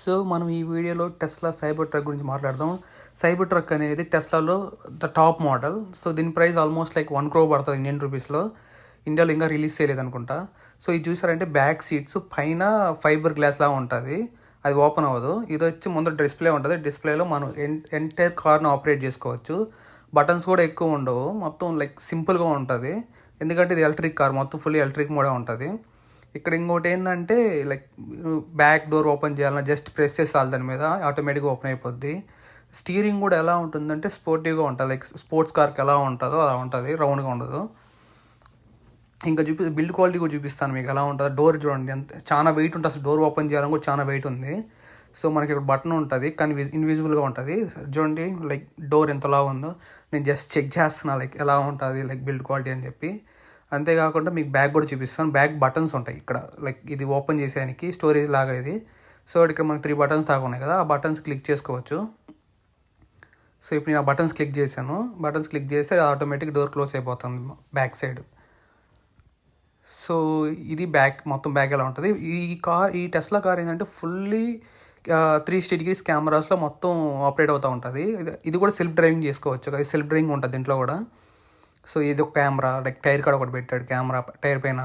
So మనం ఈ వీడియోలో టెస్లా సైబర్ ట్రక్ గురించి మాట్లాడదాం. సైబర్ ట్రక్ అనేది టెస్లాలో ద టాప్ మోడల్. సో దీని ప్రైస్ ఆల్మోస్ట్ లైక్ 1 crore పడుతుంది ఇండియన్ రూపీస్లో. ఇండియాలో ఇంకా రిలీజ్ చేయలేదు అనుకుంటా. సో ఇది చూసారంటే బ్యాక్ సీట్స్ పైన ఫైబర్ గ్లాస్ లాగా ఉంటుంది, అది ఓపెన్ అవ్వదు. ఇది వచ్చి ముందు డిస్ప్లే ఉంటుంది, డిస్ప్లేలో మనం ఎంటైర్ కార్ను ఆపరేట్ చేసుకోవచ్చు. బటన్స్ కూడా ఎక్కువ ఉండవు, మొత్తం లైక్ సింపుల్గా ఉంటుంది. ఎందుకంటే ఇది ఎలక్ట్రిక్ కార్, మొత్తం ఫుల్లీ ఎలక్ట్రిక్ మోడే ఉంటుంది. ఇక్కడ ఇంకోటి ఏంటంటే లైక్ బ్యాక్ డోర్ ఓపెన్ చేయాలన్నా జస్ట్ ప్రెస్ చేసాలి, దాని మీద ఆటోమేటిక్గా ఓపెన్ అయిపోద్ది. స్టీరింగ్ కూడా ఎలా ఉంటుందంటే స్పోర్టివ్గా ఉంటుంది, లైక్ స్పోర్ట్స్ కార్కి ఎలా ఉంటుందో అలా ఉంటుంది, రౌండ్గా ఉండదు. ఇంకా బిల్డ్ క్వాలిటీ కూడా చూపిస్తాను మీకు ఎలా ఉంటుందో. డోర్ చూడండి, ఎంత చాలా వెయిట్ ఉంటుంది, అసలు డోర్ ఓపెన్ చేయాలని కూడా చాలా వెయిట్ ఉంది. సో మనకి ఇక్కడ బటన్ ఉంటుంది కానీ ఇన్విజిబుల్గా ఉంటుంది. చూడండి లైక్ డోర్ ఎంతలా ఉందో. నేను జస్ట్ చెక్ చేస్తున్నా లైక్ ఎలా ఉంటుంది లైక్ బిల్డ్ క్వాలిటీ అని చెప్పి. అంతేకాకుండా మీకు బ్యాగ్ కూడా చూపిస్తాను. బ్యాగ్ బటన్స్ ఉంటాయి ఇక్కడ, లైక్ ఇది ఓపెన్ చేసేదానికి స్టోరేజ్ లాగా ఇది. సో ఇక్కడ మనకి 3 బటన్స్ దాకా ఉన్నాయి కదా, ఆ బటన్స్ క్లిక్ చేసుకోవచ్చు. సో ఇప్పుడు నేను ఆ బటన్స్ క్లిక్ చేశాను. బటన్స్ క్లిక్ చేస్తే ఆటోమేటిక్ డోర్ క్లోజ్ అయిపోతుంది బ్యాక్ సైడ్. సో ఇది బ్యాక్, మొత్తం బ్యాక్ ఎలా ఉంటుంది. ఈ టెస్లా కార్ ఏంటంటే ఫుల్లీ 360 degrees కెమెరాస్లో మొత్తం ఆపరేట్ అవుతూ ఉంటుంది. ఇది కూడా సెల్ఫ్ డ్రైవింగ్ చేసుకోవచ్చు, అది సెల్ఫ్ డ్రైవింగ్ ఉంటుంది దీంట్లో కూడా. సో ఇది ఒక కెమెరా, లైక్ టైర్ కాడ ఒకటి పెట్టాడు కెమెరా టైర్ పైన.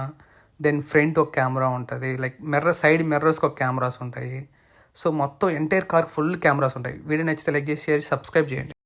దెన్ ఫ్రంట్ ఒక కెమెరా ఉంటుంది, లైక్ సైడ్ మిర్రర్స్కి ఒక కెమెరాస్ ఉంటాయి. సో మొత్తం ఎంటైర్ కార్ ఫుల్ కెమెరాస్ ఉంటాయి. వీడియో నచ్చితే లైక్ చేసి షేర్, సబ్స్క్రైబ్ చేయండి.